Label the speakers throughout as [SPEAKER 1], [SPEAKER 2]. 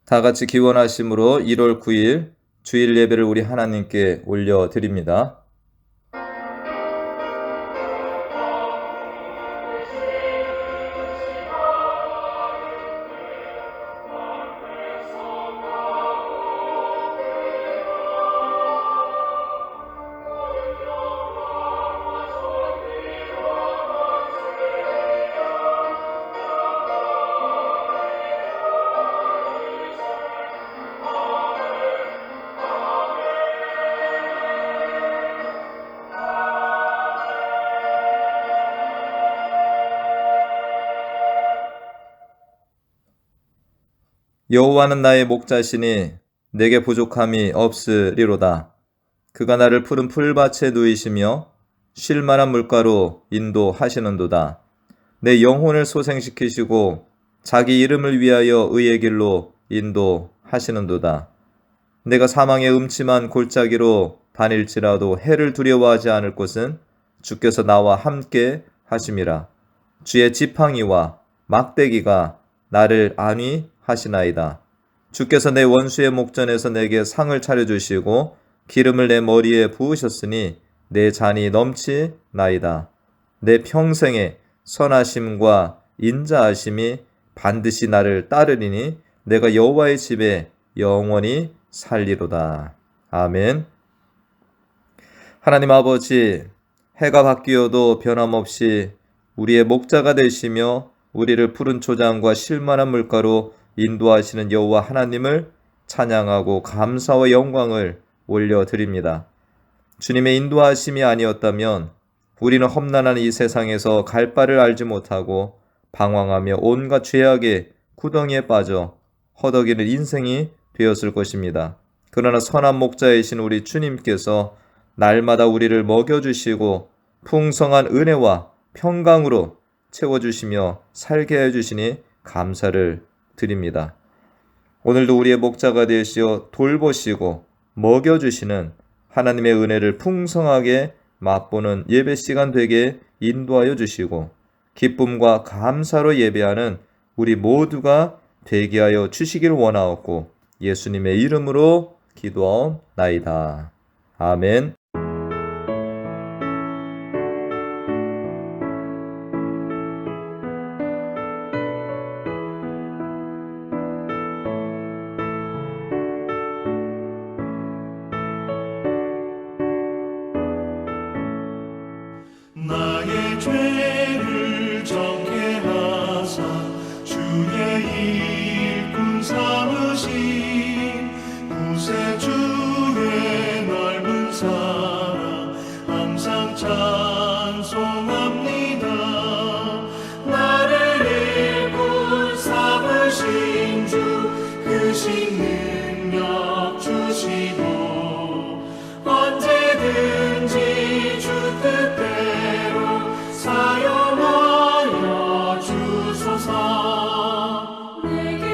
[SPEAKER 1] 다 같이 기원하심으로 1월 9일 주일 예배를 우리 하나님께 올려드립니다. 여호와는 나의 목자시니 내게 부족함이 없으리로다. 그가 나를 푸른 풀밭에 누이시며 쉴 만한 물가로 인도하시는도다. 내 영혼을 소생시키시고 자기 이름을 위하여 의의 길로 인도하시는도다. 내가 사망의 음침한 골짜기로 다닐지라도 해를 두려워하지 않을 곳은 주께서 나와 함께 하심이라. 주의 지팡이와 막대기가 나를 안위하시나이다. 주께서 내 원수의 목전에서 내게 상을 차려주시고 기름을 내 머리에 부으셨으니 내 잔이 넘치나이다. 내 평생의 선하심과 인자하심이 반드시 나를 따르리니 내가 여호와의 집에 영원히 살리로다. 아멘. 하나님 아버지, 해가 바뀌어도 변함없이 우리의 목자가 되시며 우리를 푸른 초장과 쉴만한 물가로 인도하시는 여호와 하나님을 찬양하고 감사와 영광을 올려드립니다. 주님의 인도하심이 아니었다면 우리는 험난한 이 세상에서 갈 바를 알지 못하고 방황하며 온갖 죄악의 구덩이에 빠져 허덕이는 인생이 되었을 것입니다. 그러나 선한 목자이신 우리 주님께서 날마다 우리를 먹여주시고 풍성한 은혜와 평강으로 채워주시며 살게 해주시니 감사를 드립니다. 오늘도 우리의 목자가 되시어 돌보시고 먹여주시는 하나님의 은혜를 풍성하게 맛보는 예배 시간 되게 인도하여 주시고 기쁨과 감사로 예배하는 우리 모두가 되게 하여 주시길 원하옵고 예수님의 이름으로 기도하옵나이다. 아멘.
[SPEAKER 2] 나의 죄를 정케 하사 주의 일꾼 삼으신 구세주의 넓은 사랑 항상 찬송합니다. 나를 일꾼 삼으신 주 크신 능력 주시고 언제든지 주 뜻대로 사용하여 주소서.
[SPEAKER 3] 내게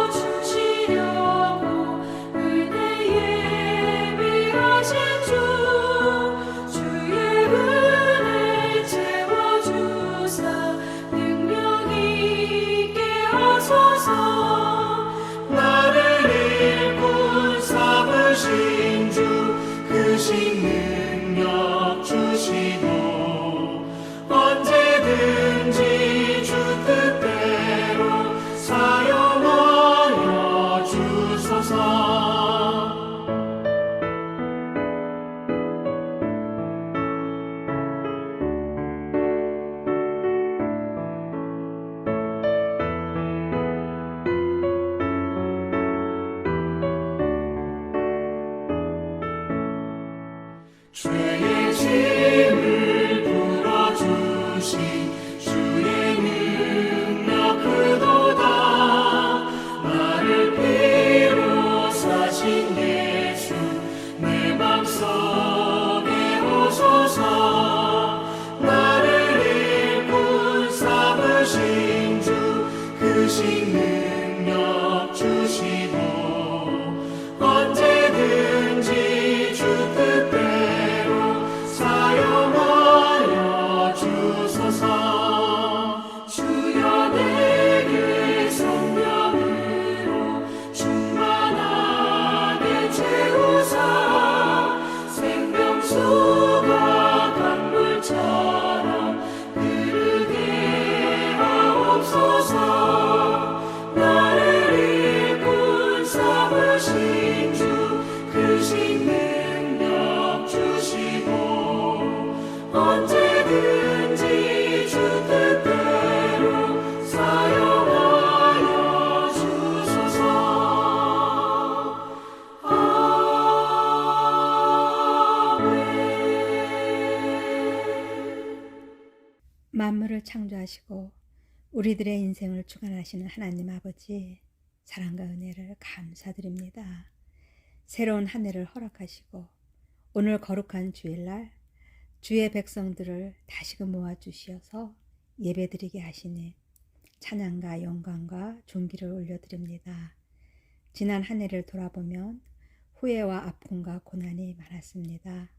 [SPEAKER 3] 부어주시려고 은혜에 예비하신 주 주의 은혜 채워주사 능력 있게 하소서.
[SPEAKER 2] 나를 일꾼 삼으신 주 크신 능력 주시고 언제든지 주 뜻대로 사용하여 주소서. 죄의 짐을 풀어주신 주의 능력 그도다. 나를 피로 사신 예수 내 맘속에 오소서. 나를 일꾼 삼으신 주 크신 능력 주시고 언제든지 주 뜻대로 사용하여 주소서.
[SPEAKER 3] 주여 내게 성령을
[SPEAKER 4] 창조하시고 우리들의 인생을 주관하시는 하나님 아버지, 사랑과 은혜를 감사드립니다. 새로운 한 해를 허락하시고 오늘 거룩한 주일날 주의 백성들을 다시금 모아주시어서 예배드리게 하시니 찬양과 영광과 존귀를 올려드립니다. 지난 한 해를 돌아보면 후회와 아픔과 고난이 많았습니다.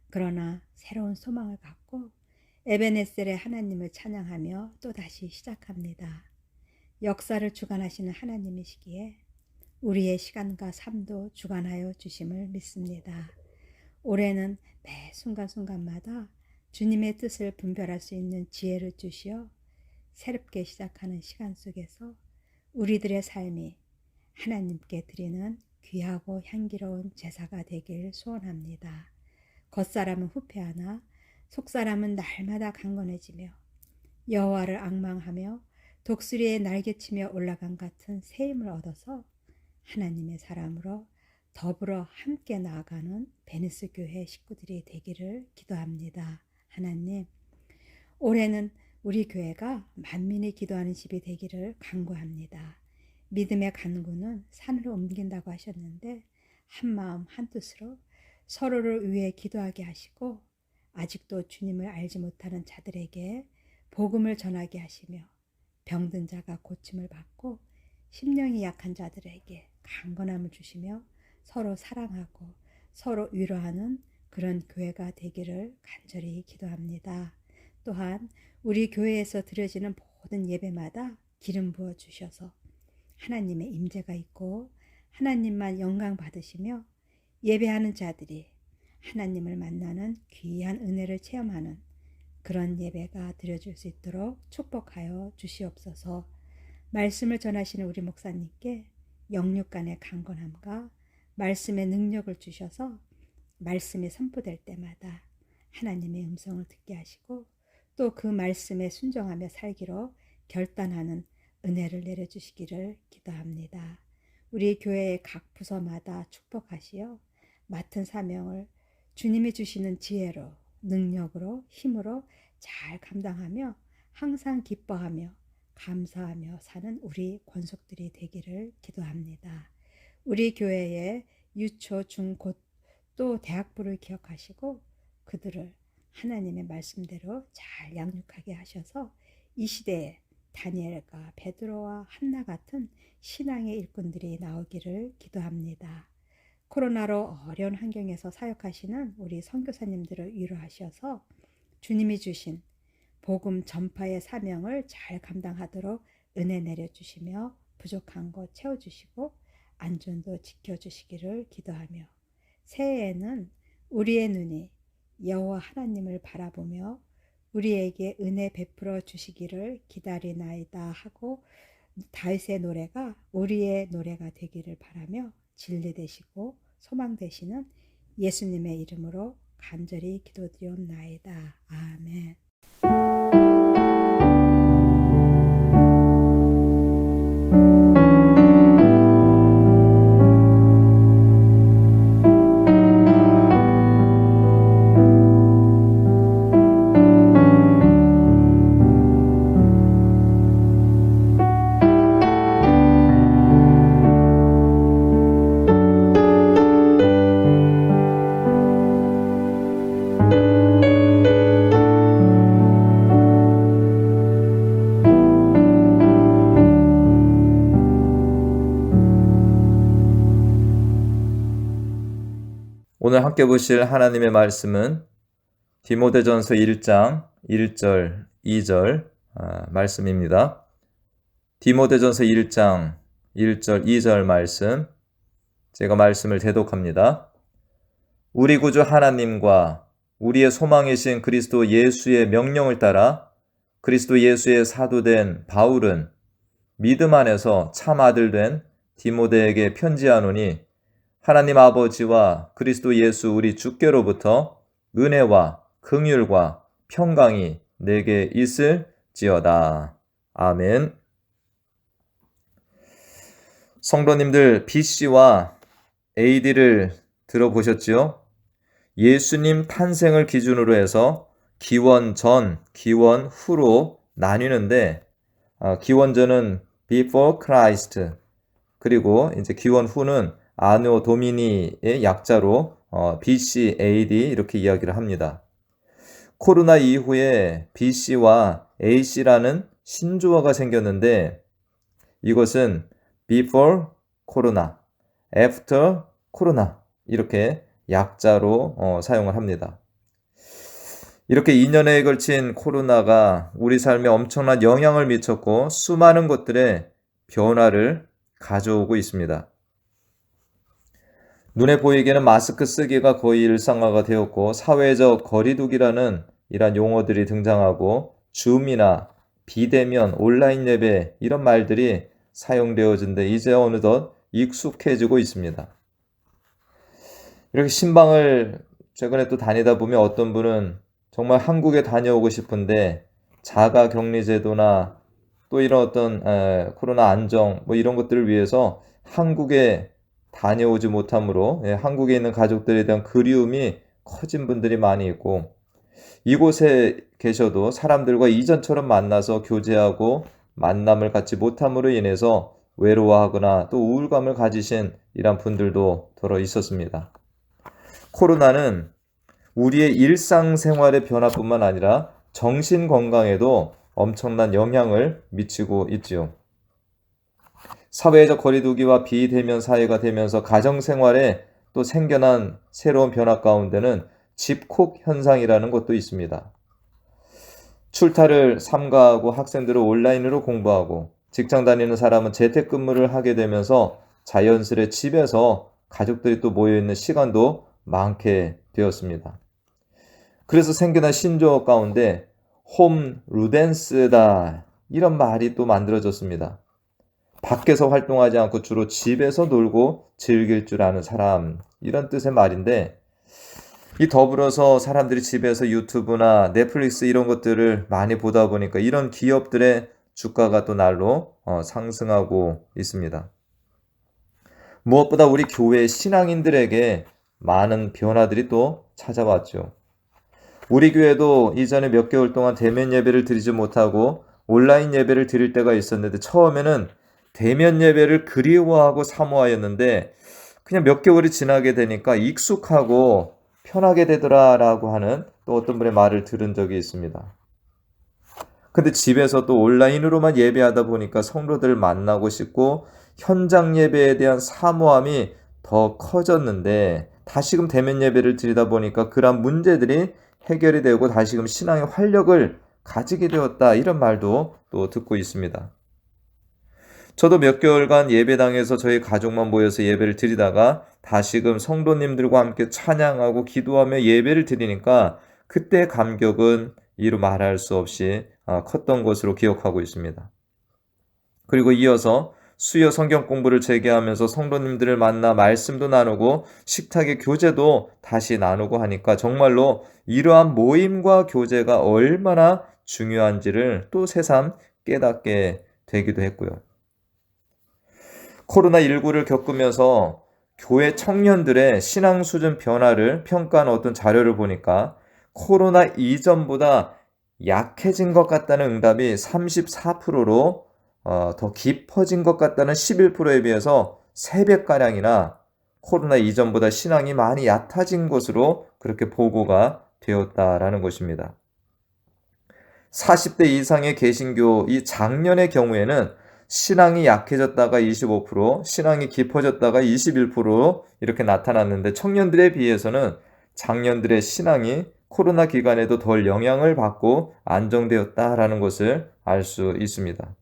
[SPEAKER 4] 그러나 새로운 소망을 갖고 에베네셀의 하나님을 찬양하며 또다시 시작합니다. 역사를 주관하시는 하나님이시기에 우리의 시간과 삶도 주관하여 주심을 믿습니다. 올해는 매 순간순간마다 주님의 뜻을 분별할 수 있는 지혜를 주시어 새롭게 시작하는 시간 속에서 우리들의 삶이 하나님께 드리는 귀하고 향기로운 제사가 되길 소원합니다. 겉사람은 후패하나 속사람은 날마다 강건해지며 여호와를 앙망하며 독수리의 날개치며 올라간 같은 새 힘을 얻어서 하나님의 사람으로 더불어 함께 나아가는 베니스 교회 식구들이 되기를 기도합니다. 하나님, 올해는 우리 교회가 만민이 기도하는 집이 되기를 간구합니다. 믿음의 간구는 산으로 옮긴다고 하셨는데 한마음 한뜻으로 서로를 위해 기도하게 하시고 아직도 주님을 알지 못하는 자들에게 복음을 전하게 하시며 병든 자가 고침을 받고 심령이 약한 자들에게 강건함을 주시며 서로 사랑하고 서로 위로하는 그런 교회가 되기를 간절히 기도합니다. 또한 우리 교회에서 드려지는 모든 예배마다 기름 부어 주셔서 하나님의 임재가 있고 하나님만 영광 받으시며 예배하는 자들이 하나님을 만나는 귀한 은혜를 체험하는 그런 예배가 드려질 수 있도록 축복하여 주시옵소서. 말씀을 전하시는 우리 목사님께 영육간의 강건함과 말씀의 능력을 주셔서 말씀이 선포될 때마다 하나님의 음성을 듣게 하시고 또 그 말씀에 순종하며 살기로 결단하는 은혜를 내려주시기를 기도합니다. 우리 교회의 각 부서마다 축복하시어 맡은 사명을 주님이 주시는 지혜로, 능력으로, 힘으로 잘 감당하며 항상 기뻐하며 감사하며 사는 우리 권속들이 되기를 기도합니다. 우리 교회의 유초, 중, 고 또 대학부를 기억하시고 그들을 하나님의 말씀대로 잘 양육하게 하셔서 이 시대에 다니엘과 베드로와 한나 같은 신앙의 일꾼들이 나오기를 기도합니다. 코로나로 어려운 환경에서 사역하시는 우리 선교사님들을 위로하셔서 주님이 주신 복음 전파의 사명을 잘 감당하도록 은혜 내려주시며 부족한 것 채워주시고 안전도 지켜주시기를 기도하며 새해에는 우리의 눈이 여호와 하나님을 바라보며 우리에게 은혜 베풀어 주시기를 기다리나이다 하고 다윗의 노래가 우리의 노래가 되기를 바라며 진리 되시고 소망 되시는 예수님의 이름으로 간절히 기도드리옵나이다. 아멘.
[SPEAKER 1] 오늘 함께 보실 하나님의 말씀은 디모데전서 1장 1절 2절 말씀입니다. 디모데전서 1장 1절 2절 말씀, 제가 말씀을 대독합니다. 우리 구주 하나님과 우리의 소망이신 그리스도 예수의 명령을 따라 그리스도 예수의 사도된 바울은 믿음 안에서 참 아들 된 디모데에게 편지하노니 하나님 아버지와 그리스도 예수 우리 주께로부터 은혜와 긍휼과 평강이 내게 있을지어다. 아멘. 성도님들, BC와 AD를 들어보셨지요? 예수님 탄생을 기준으로 해서 기원 전, 기원 후로 나뉘는데 기원전은 before Christ, 그리고 이제 기원 후는 아노 도미니의 약자로 BC, AD 이렇게 이야기를 합니다. 코로나 이후에 BC와 AC라는 신조어가 생겼는데 이것은 before corona, after corona 이렇게 약자로 사용을 합니다. 이렇게 2년에 걸친 코로나가 우리 삶에 엄청난 영향을 미쳤고 수많은 것들의 변화를 가져오고 있습니다. 눈에 보이게는 마스크 쓰기가 거의 일상화가 되었고 사회적 거리두기라는 이런 용어들이 등장하고 줌이나 비대면, 온라인 예배 이런 말들이 사용되어진데 이제 어느덧 익숙해지고 있습니다. 이렇게 신방을 최근에 또 다니다 보면 어떤 분은 정말 한국에 다녀오고 싶은데 자가격리제도나 또 이런 어떤 코로나 안정 뭐 이런 것들을 위해서 한국에 다녀오지 못함으로 한국에 있는 가족들에 대한 그리움이 커진 분들이 많이 있고 이곳에 계셔도 사람들과 이전처럼 만나서 교제하고 만남을 갖지 못함으로 인해서 외로워하거나 또 우울감을 가지신 이런 분들도 더러 있었습니다. 코로나는 우리의 일상생활의 변화뿐만 아니라 정신 건강에도 엄청난 영향을 미치고 있지요. 사회적 거리두기와 비대면 사회가 되면서 가정생활에 또 생겨난 새로운 변화 가운데는 집콕 현상이라는 것도 있습니다. 출타를 삼가하고 학생들은 온라인으로 공부하고 직장 다니는 사람은 재택근무를 하게 되면서 자연스레 집에서 가족들이 또 모여있는 시간도 많게 되었습니다. 그래서 생겨난 신조어 가운데 홈 루덴스다 이런 말이 또 만들어졌습니다. 밖에서 활동하지 않고 주로 집에서 놀고 즐길 줄 아는 사람 이런 뜻의 말인데 이 더불어서 사람들이 집에서 유튜브나 넷플릭스 이런 것들을 많이 보다 보니까 이런 기업들의 주가가 또 날로 상승하고 있습니다. 무엇보다 우리 교회 신앙인들에게 많은 변화들이 또 찾아왔죠. 우리 교회도 이전에 몇 개월 동안 대면 예배를 드리지 못하고 온라인 예배를 드릴 때가 있었는데 처음에는 대면 예배를 그리워하고 사모하였는데 그냥 몇 개월이 지나게 되니까 익숙하고 편하게 되더라라고 하는 또 어떤 분의 말을 들은 적이 있습니다. 근데 집에서 또 온라인으로만 예배하다 보니까 성도들을 만나고 싶고 현장 예배에 대한 사모함이 더 커졌는데 다시금 대면 예배를 드리다 보니까 그런 문제들이 해결이 되고 다시금 신앙의 활력을 가지게 되었다 이런 말도 또 듣고 있습니다. 저도 몇 개월간 예배당에서 저희 가족만 모여서 예배를 드리다가 다시금 성도님들과 함께 찬양하고 기도하며 예배를 드리니까 그때 감격은 이루 말할 수 없이 컸던 것으로 기억하고 있습니다. 그리고 이어서 수요 성경 공부를 재개하면서 성도님들을 만나 말씀도 나누고 식탁의 교제도 다시 나누고 하니까 정말로 이러한 모임과 교제가 얼마나 중요한지를 또 새삼 깨닫게 되기도 했고요. 코로나19를 겪으면서 교회 청년들의 신앙 수준 변화를 평가한 어떤 자료를 보니까 코로나 이전보다 약해진 것 같다는 응답이 34%로 더 깊어진 것 같다는 11%에 비해서 3배가량이나 코로나 이전보다 신앙이 많이 얕아진 것으로 그렇게 보고가 되었다라는 것입니다. 40대 이상의 개신교 이 장년의 경우에는 신앙이 약해졌다가 25%, 신앙이 깊어졌다가 21% 이렇게 나타났는데 청년들에 비해서는 장년들의 신앙이 코로나 기간에도 덜 영향을 받고 안정되었다라는 것을 알 수 있습니다.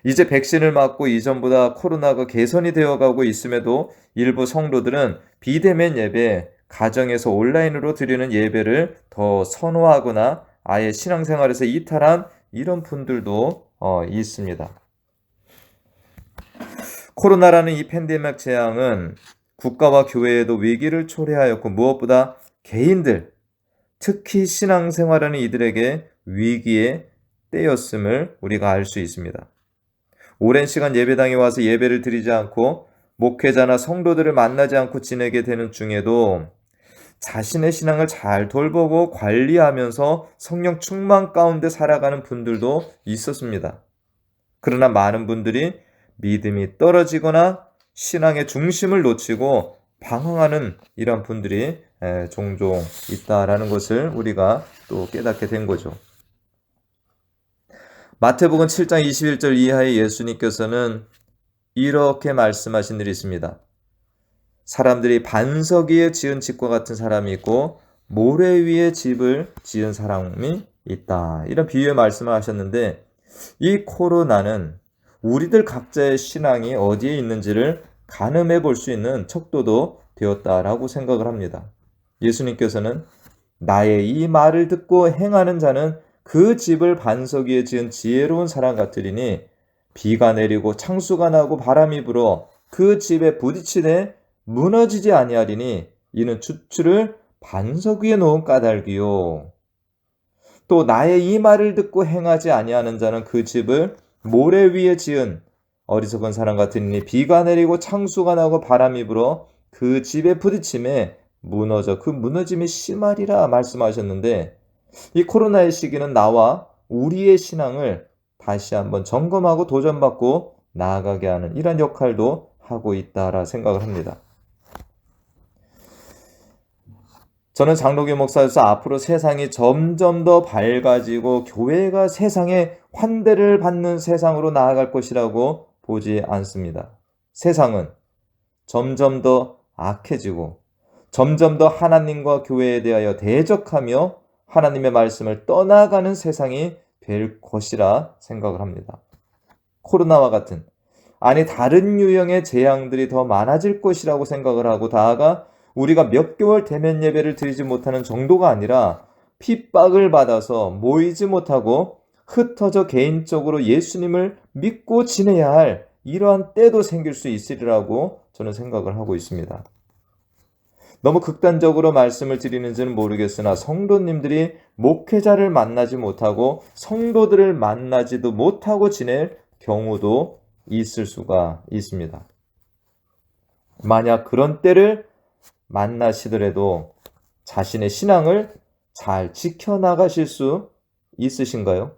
[SPEAKER 1] 이제 백신을 맞고 이전보다 코로나가 개선이 되어가고 있음에도 일부 성도들은 비대면 예배, 가정에서 온라인으로 드리는 예배를 더 선호하거나 아예 신앙생활에서 이탈한 이런 분들도 있습니다. 코로나라는 이 팬데믹 재앙은 국가와 교회에도 위기를 초래하였고 무엇보다 개인들, 특히 신앙생활하는 이들에게 위기의 때였음을 우리가 알 수 있습니다. 오랜 시간 예배당에 와서 예배를 드리지 않고 목회자나 성도들을 만나지 않고 지내게 되는 중에도 자신의 신앙을 잘 돌보고 관리하면서 성령 충만 가운데 살아가는 분들도 있었습니다. 그러나 많은 분들이 믿음이 떨어지거나 신앙의 중심을 놓치고 방황하는 이런 분들이 종종 있다라는 것을 우리가 또 깨닫게 된 거죠. 마태복음 7장 21절 이하의 예수님께서는 이렇게 말씀하신 일이 있습니다. 사람들이 반석 위에 지은 집과 같은 사람이 있고 모래 위에 집을 지은 사람이 있다. 이런 비유의 말씀을 하셨는데, 이 코로나는 우리들 각자의 신앙이 어디에 있는지를 가늠해 볼 수 있는 척도도 되었다라고 생각을 합니다. 예수님께서는 나의 이 말을 듣고 행하는 자는 그 집을 반석 위에 지은 지혜로운 사람 같으리니 비가 내리고 창수가 나고 바람이 불어 그 집에 부딪히되 무너지지 아니하리니 이는 주추를 반석 위에 놓은 까닭이요. 또 나의 이 말을 듣고 행하지 아니하는 자는 그 집을 모래 위에 지은 어리석은 사람 같으니 비가 내리고 창수가 나고 바람이 불어 그 집에 부딪힘에 무너져 그 무너짐이 심하리라 말씀하셨는데, 이 코로나의 시기는 나와 우리의 신앙을 다시 한번 점검하고 도전받고 나아가게 하는 이런 역할도 하고 있다라 생각을 합니다. 저는 장로교 목사로서 앞으로 세상이 점점 더 밝아지고 교회가 세상에 환대를 받는 세상으로 나아갈 것이라고 보지 않습니다. 세상은 점점 더 악해지고 점점 더 하나님과 교회에 대하여 대적하며 하나님의 말씀을 떠나가는 세상이 될 것이라 생각을 합니다. 코로나와 같은, 아니 다른 유형의 재앙들이 더 많아질 것이라고 생각을 하고, 다가 우리가 몇 개월 대면 예배를 드리지 못하는 정도가 아니라 핍박을 받아서 모이지 못하고 흩어져 개인적으로 예수님을 믿고 지내야 할 이러한 때도 생길 수 있으리라고 저는 생각을 하고 있습니다. 너무 극단적으로 말씀을 드리는지는 모르겠으나 성도님들이 목회자를 만나지 못하고 성도들을 만나지도 못하고 지낼 경우도 있을 수가 있습니다. 만약 그런 때를 만나시더라도 자신의 신앙을 잘 지켜나가실 수 있으신가요?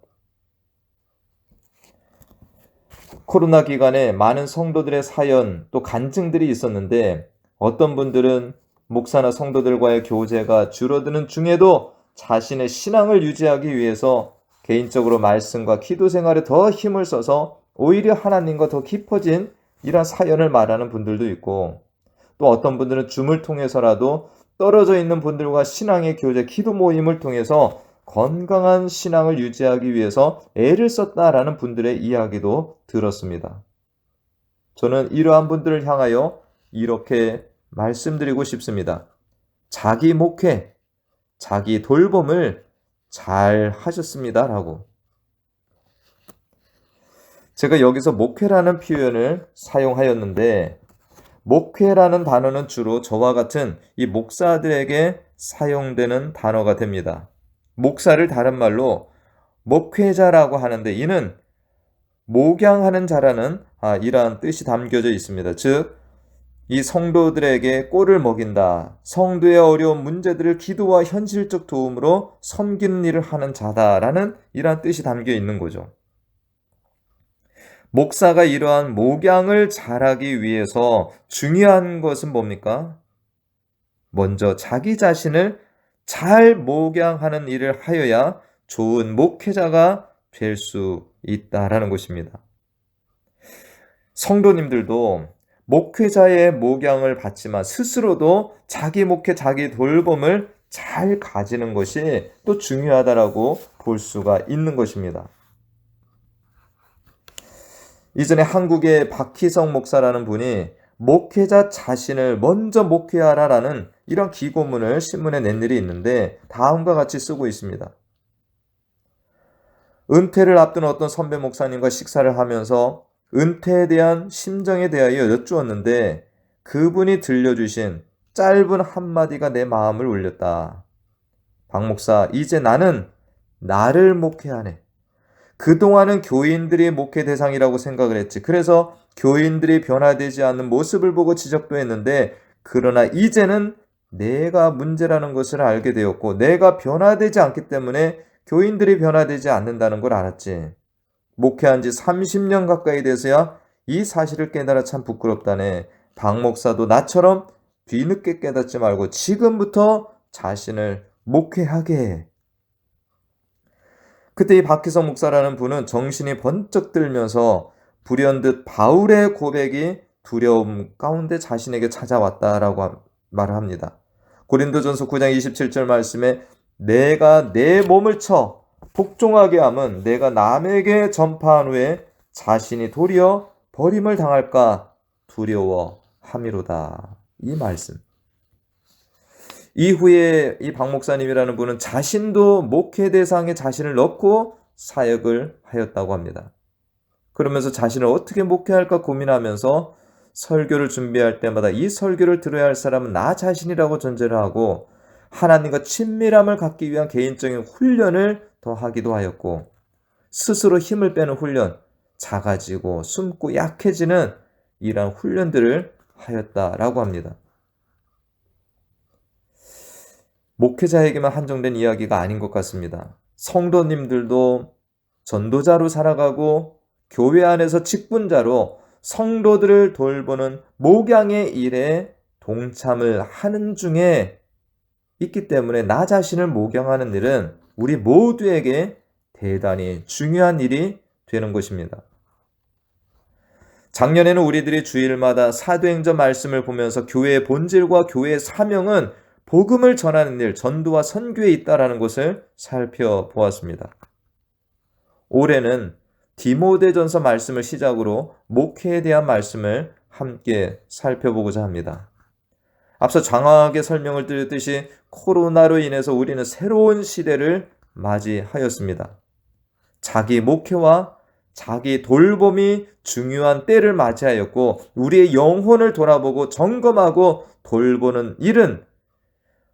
[SPEAKER 1] 코로나 기간에 많은 성도들의 사연 또 간증들이 있었는데, 어떤 분들은 목사나 성도들과의 교제가 줄어드는 중에도 자신의 신앙을 유지하기 위해서 개인적으로 말씀과 기도 생활에 더 힘을 써서 오히려 하나님과 더 깊어진 이런 사연을 말하는 분들도 있고, 또 어떤 분들은 줌을 통해서라도 떨어져 있는 분들과 신앙의 교제, 기도 모임을 통해서 건강한 신앙을 유지하기 위해서 애를 썼다라는 분들의 이야기도 들었습니다. 저는 이러한 분들을 향하여 이렇게 말씀드리고 싶습니다. 자기 목회, 자기 돌봄을 잘 하셨습니다라고. 제가 여기서 목회라는 표현을 사용하였는데, 목회라는 단어는 주로 저와 같은 이 목사들에게 사용되는 단어가 됩니다. 목사를 다른 말로 목회자라고 하는데, 이는 목양하는 자라는 이러한 뜻이 담겨져 있습니다. 즉, 이 성도들에게 꼴을 먹인다, 성도의 어려운 문제들을 기도와 현실적 도움으로 섬기는 일을 하는 자다라는 이러한 뜻이 담겨 있는 거죠. 목사가 이러한 목양을 잘하기 위해서 중요한 것은 뭡니까? 먼저 자기 자신을 잘 목양하는 일을 하여야 좋은 목회자가 될 수 있다라는 것입니다. 성도님들도 목회자의 목양을 받지만 스스로도 자기 목회, 자기 돌봄을 잘 가지는 것이 또 중요하다라고 볼 수가 있는 것입니다. 이전에 한국의 박희성 목사라는 분이 목회자 자신을 먼저 목회하라라는 이런 기고문을 신문에 낸 일이 있는데, 다음과 같이 쓰고 있습니다. 은퇴를 앞둔 어떤 선배 목사님과 식사를 하면서 은퇴에 대한 심정에 대하여 여쭈었는데, 그분이 들려주신 짧은 한마디가 내 마음을 울렸다. 박 목사, 이제 나는 나를 목회하네. 그동안은 교인들이 목회 대상이라고 생각을 했지. 그래서 교인들이 변화되지 않는 모습을 보고 지적도 했는데, 그러나 이제는 내가 문제라는 것을 알게 되었고 내가 변화되지 않기 때문에 교인들이 변화되지 않는다는 걸 알았지. 목회한 지 30년 가까이 돼서야 이 사실을 깨달아 참 부끄럽다네. 박 목사도 나처럼 뒤늦게 깨닫지 말고 지금부터 자신을 목회하게 해. 그때 이 박희성 목사라는 분은 정신이 번쩍 들면서 불현듯 바울의 고백이 두려움 가운데 자신에게 찾아왔다라고 말을 합니다. 고린도전서 9장 27절 말씀에 내가 내 몸을 쳐 복종하게 함은 내가 남에게 전파한 후에 자신이 도리어 버림을 당할까 두려워함이로다. 이 말씀. 이후에 이 박 목사님이라는 분은 자신도 목회 대상에 자신을 넣고 사역을 하였다고 합니다. 그러면서 자신을 어떻게 목회할까 고민하면서 설교를 준비할 때마다 이 설교를 들어야 할 사람은 나 자신이라고 전제를 하고 하나님과 친밀함을 갖기 위한 개인적인 훈련을 더 하기도 하였고 스스로 힘을 빼는 훈련, 작아지고 숨고 약해지는 이러한 훈련들을 하였다라고 합니다. 목회자에게만 한정된 이야기가 아닌 것 같습니다. 성도님들도 전도자로 살아가고 교회 안에서 직분자로 성도들을 돌보는 목양의 일에 동참을 하는 중에 있기 때문에 나 자신을 목양하는 일은 우리 모두에게 대단히 중요한 일이 되는 것입니다. 작년에는 우리들이 주일마다 사도행전 말씀을 보면서 교회의 본질과 교회의 사명은 복음을 전하는 일, 전도와 선교에 있다라는 것을 살펴보았습니다. 올해는 디모데전서 말씀을 시작으로 목회에 대한 말씀을 함께 살펴보고자 합니다. 앞서 장황하게 설명을 드렸듯이 코로나로 인해서 우리는 새로운 시대를 맞이하였습니다. 자기 목회와 자기 돌봄이 중요한 때를 맞이하였고 우리의 영혼을 돌아보고 점검하고 돌보는 일은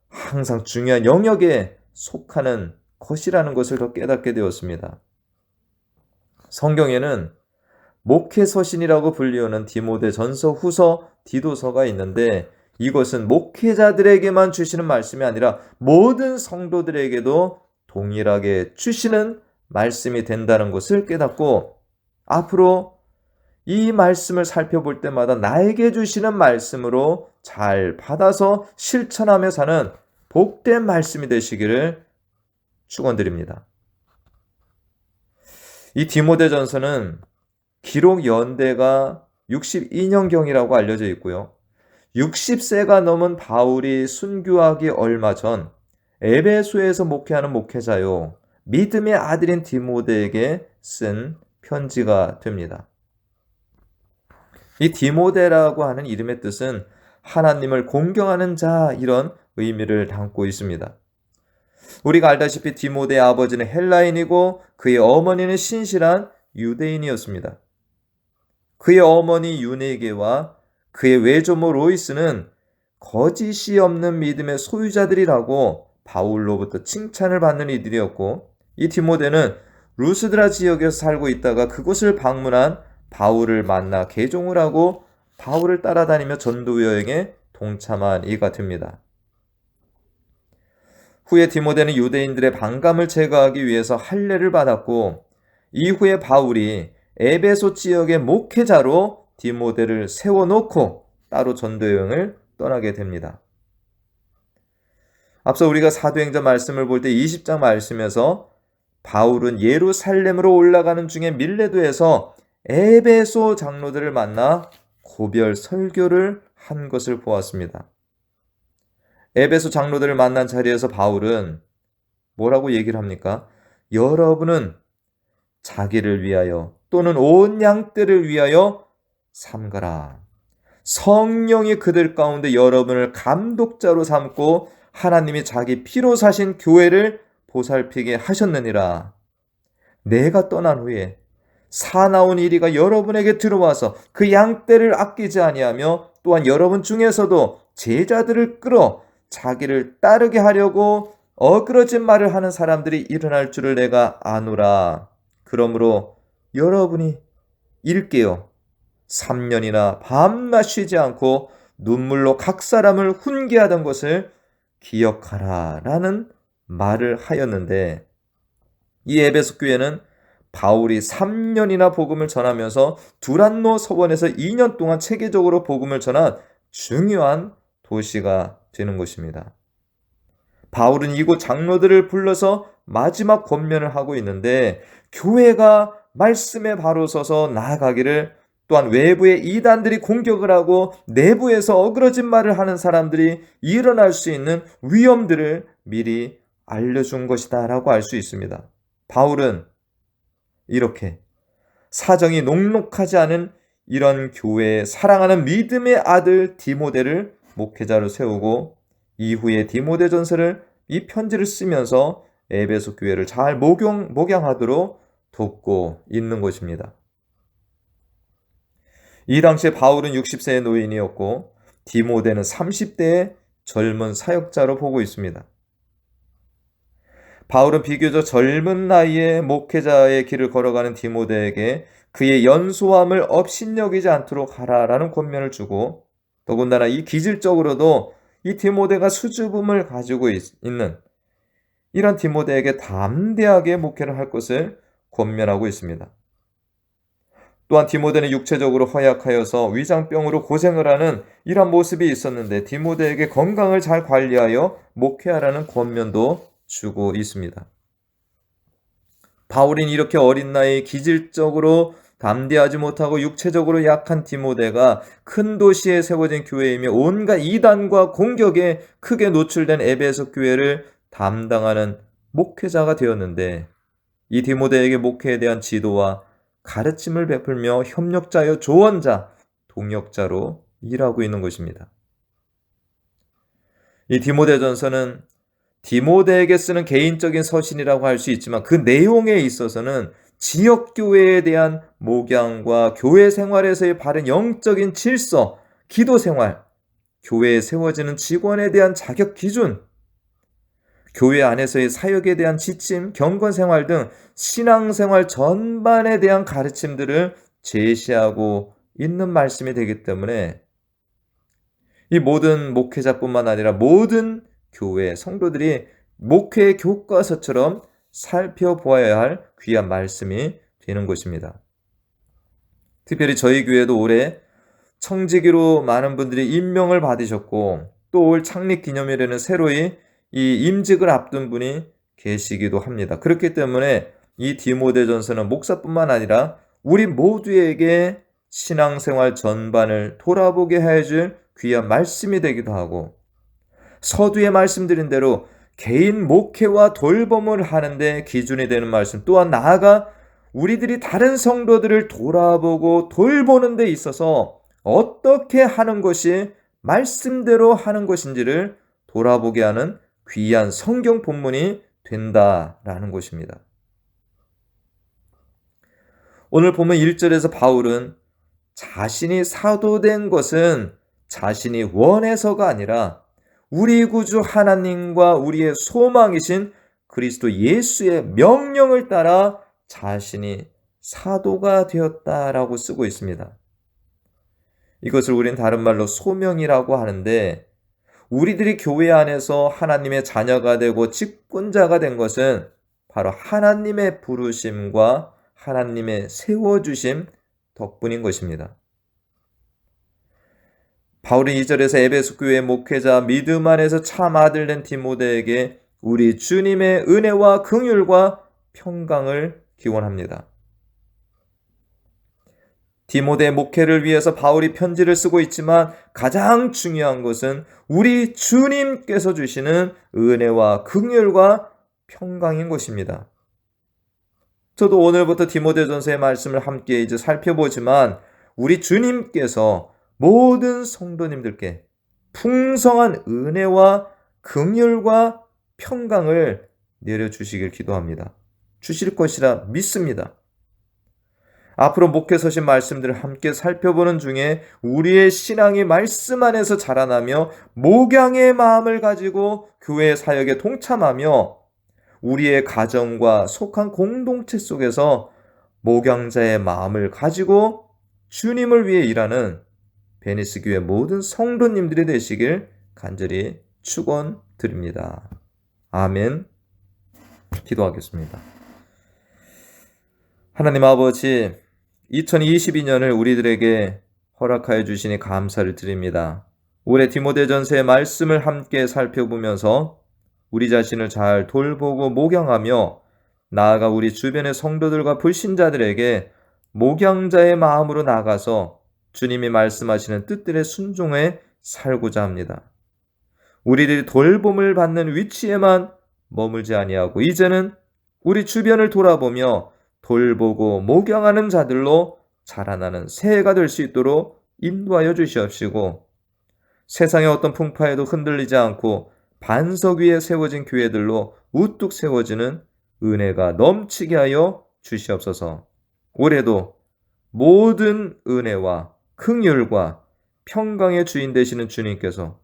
[SPEAKER 1] 항상 중요한 영역에 속하는 것이라는 것을 더 깨닫게 되었습니다. 성경에는 목회 서신이라고 불리우는 디모데전서, 후서, 디도서가 있는데 이것은 목회자들에게만 주시는 말씀이 아니라 모든 성도들에게도 동일하게 주시는 말씀이 된다는 것을 깨닫고 앞으로 이 말씀을 살펴볼 때마다 나에게 주시는 말씀으로 잘 받아서 실천하며 사는 복된 말씀이 되시기를 축원드립니다. 이 디모데전서는 기록 연대가 62년경이라고 알려져 있고요. 60세가 넘은 바울이 순교하기 얼마 전 에베소에서 목회하는 목회자요 믿음의 아들인 디모데에게 쓴 편지가 됩니다. 이 디모데라고 하는 이름의 뜻은 하나님을 공경하는 자 이런 의미를 담고 있습니다. 우리가 알다시피 디모데의 아버지는 헬라인이고 그의 어머니는 신실한 유대인이었습니다. 그의 어머니 유네게와 그의 외조모 로이스는 거짓이 없는 믿음의 소유자들이라고 바울로부터 칭찬을 받는 이들이었고 이 디모데는 루스드라 지역에서 살고 있다가 그곳을 방문한 바울을 만나 개종을 하고 바울을 따라다니며 전도 여행에 동참한 이가 됩니다. 후에 디모데는 유대인들의 반감을 제거하기 위해서 할례를 받았고 이후에 바울이 에베소 지역의 목회자로 디모데를 세워놓고 따로 전도 여행을 떠나게 됩니다. 앞서 우리가 사도행전 말씀을 볼 때 20장 말씀에서 바울은 예루살렘으로 올라가는 중에 밀레도에서 에베소 장로들을 만나 고별 설교를 한 것을 보았습니다. 에베소 장로들을 만난 자리에서 바울은 뭐라고 얘기를 합니까? 여러분은 자기를 위하여 또는 온 양떼를 위하여 삼가라. 성령이 그들 가운데 여러분을 감독자로 삼고 하나님이 자기 피로 사신 교회를 보살피게 하셨느니라. 내가 떠난 후에 사나운 이리가 여러분에게 들어와서 그 양떼를 아끼지 아니하며 또한 여러분 중에서도 제자들을 끌어 자기를 따르게 하려고 어그러진 말을 하는 사람들이 일어날 줄을 내가 아노라. 그러므로 여러분이 일깨어 3년이나 밤낮 쉬지 않고 눈물로 각 사람을 훈계하던 것을 기억하라 라는 말을 하였는데, 이 에베소 교회는 바울이 3년이나 복음을 전하면서 두란노 서원에서 2년 동안 체계적으로 복음을 전한 중요한 도시가 되는 것입니다. 바울은 이곳 장로들을 불러서 마지막 권면을 하고 있는데, 교회가 말씀에 바로 서서 나아가기를, 또한 외부의 이단들이 공격을 하고 내부에서 어그러진 말을 하는 사람들이 일어날 수 있는 위험들을 미리 알려준 것이다 라고 알 수 있습니다. 바울은 이렇게 사정이 녹록하지 않은 이런 교회에 사랑하는 믿음의 아들 디모데를 목회자로 세우고, 이후에 디모데전서를 이 편지를 쓰면서 에베소 교회를 잘 목양하도록 돕고 있는 것입니다. 이 당시에 바울은 60세의 노인이었고 디모데는 30대의 젊은 사역자로 보고 있습니다. 바울은 비교적 젊은 나이에 목회자의 길을 걸어가는 디모데에게 그의 연소함을 업신여기지 않도록 하라라는 권면을 주고, 더군다나 이 기질적으로도 이 디모데가 수줍음을 가지고 있는 이런 디모데에게 담대하게 목회를 할 것을 권면하고 있습니다. 또한 디모데는 육체적으로 허약하여서 위장병으로 고생을 하는 이런 모습이 있었는데, 디모데에게 건강을 잘 관리하여 목회하라는 권면도 주고 있습니다. 바울은 이렇게 어린 나이에 기질적으로 담대하지 못하고 육체적으로 약한 디모데가 큰 도시에 세워진 교회이며 온갖 이단과 공격에 크게 노출된 에베소 교회를 담당하는 목회자가 되었는데, 이 디모데에게 목회에 대한 지도와 가르침을 베풀며 협력자여 조언자, 동역자로 일하고 있는 것입니다. 이 디모데전서는 디모데에게 쓰는 개인적인 서신이라고 할 수 있지만, 그 내용에 있어서는 지역교회에 대한 목양과 교회 생활에서의 바른 영적인 질서, 기도 생활, 교회에 세워지는 직원에 대한 자격 기준, 교회 안에서의 사역에 대한 지침, 경건 생활 등 신앙생활 전반에 대한 가르침들을 제시하고 있는 말씀이 되기 때문에, 이 모든 목회자뿐만 아니라 모든 교회 성도들이 목회 교과서처럼 살펴보아야 할 귀한 말씀이 되는 것입니다. 특별히 저희 교회도 올해 청지기로 많은 분들이 임명을 받으셨고, 또 올 창립 기념일에는 새로이 이 임직을 앞둔 분이 계시기도 합니다. 그렇기 때문에 이 디모데전서는 목사뿐만 아니라 우리 모두에게 신앙생활 전반을 돌아보게 해줄 귀한 말씀이 되기도 하고, 서두에 말씀드린 대로 개인 목회와 돌봄을 하는데 기준이 되는 말씀, 또한 나아가 우리들이 다른 성도들을 돌아보고 돌보는 데 있어서 어떻게 하는 것이 말씀대로 하는 것인지를 돌아보게 하는 귀한 성경 본문이 된다라는 것입니다. 오늘 보면 1절에서 바울은 자신이 사도된 것은 자신이 원해서가 아니라 우리 구주 하나님과 우리의 소망이신 그리스도 예수의 명령을 따라 자신이 사도가 되었다라고 쓰고 있습니다. 이것을 우린 다른 말로 소명이라고 하는데, 우리들이 교회 안에서 하나님의 자녀가 되고 직분자가 된 것은 바로 하나님의 부르심과 하나님의 세워주심 덕분인 것입니다. 바울은 2절에서 에베소 교회 목회자 믿음 안에서 참 아들 된 디모데에게 우리 주님의 은혜와 긍휼과 평강을 기원합니다. 디모데 목회를 위해서 바울이 편지를 쓰고 있지만 가장 중요한 것은 우리 주님께서 주시는 은혜와 긍휼과 평강인 것입니다. 저도 오늘부터 디모데전서의 말씀을 함께 이제 살펴보지만, 우리 주님께서 모든 성도님들께 풍성한 은혜와 긍휼과 평강을 내려주시길 기도합니다. 주실 것이라 믿습니다. 앞으로 목회 서신 말씀들을 함께 살펴보는 중에 우리의 신앙이 말씀 안에서 자라나며 목양의 마음을 가지고 교회 사역에 동참하며 우리의 가정과 속한 공동체 속에서 목양자의 마음을 가지고 주님을 위해 일하는 베니스 교회 모든 성도님들이 되시길 간절히 축원드립니다. 아멘. 기도하겠습니다. 하나님 아버지, 2022년을 우리들에게 허락하여 주시니 감사를 드립니다. 올해 디모데전서의 말씀을 함께 살펴보면서 우리 자신을 잘 돌보고 목양하며 나아가 우리 주변의 성도들과 불신자들에게 목양자의 마음으로 나가서 주님이 말씀하시는 뜻들에 순종해 살고자 합니다. 우리들이 돌봄을 받는 위치에만 머물지 아니하고 이제는 우리 주변을 돌아보며 돌보고 목양하는 자들로 자라나는 새해가 될 수 있도록 인도하여 주시옵시고, 세상의 어떤 풍파에도 흔들리지 않고 반석 위에 세워진 교회들로 우뚝 세워지는 은혜가 넘치게 하여 주시옵소서. 올해도 모든 은혜와 긍휼과 평강의 주인 되시는 주님께서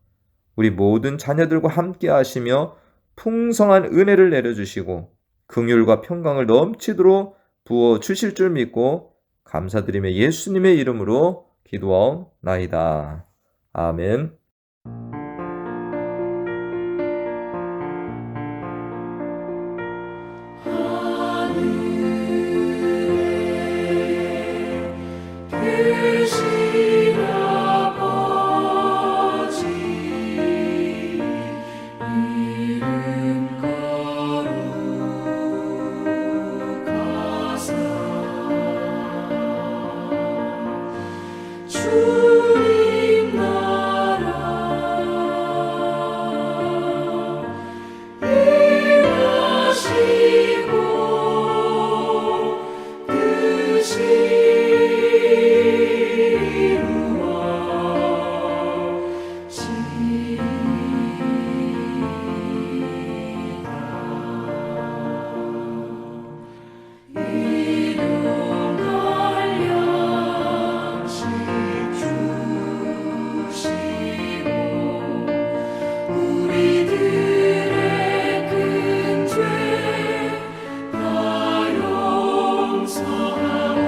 [SPEAKER 1] 우리 모든 자녀들과 함께 하시며 풍성한 은혜를 내려주시고 긍휼과 평강을 넘치도록 부어 주실 줄 믿고 감사드리며 예수님의 이름으로 기도하옵나이다. 아멘.
[SPEAKER 2] 계신 아버지 이름 거룩하사 주님 나라 임하시고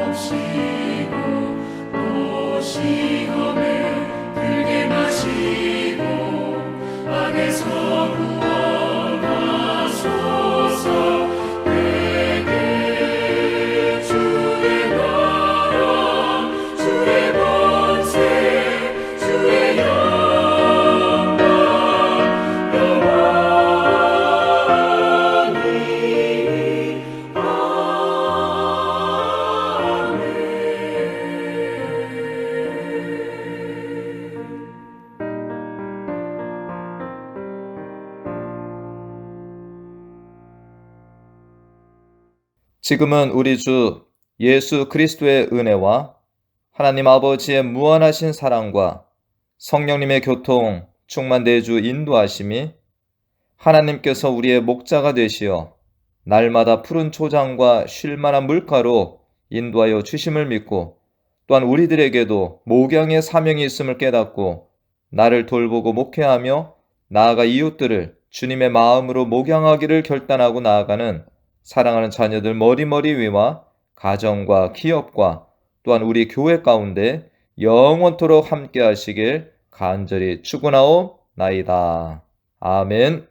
[SPEAKER 2] 뜻이 시험에 들게 마시고 악에서 구원하소서. 내게 주의 나라 주의 권세 주의 영광 영원히
[SPEAKER 1] 지금은 우리 주 예수 그리스도의 은혜와 하나님 아버지의 무한하신 사랑과 성령님의 교통, 충만 내주 인도하심이 하나님께서 우리의 목자가 되시어 날마다 푸른 초장과 쉴만한 물가로 인도하여 주심을 믿고 또한 우리들에게도 목양의 사명이 있음을 깨닫고 나를 돌보고 목회하며 나아가 이웃들을 주님의 마음으로 목양하기를 결단하고 나아가는 사랑하는 자녀들 머리머리 위와 가정과 기업과 또한 우리 교회 가운데 영원토록 함께 하시길 간절히 축원하옵나이다. 아멘.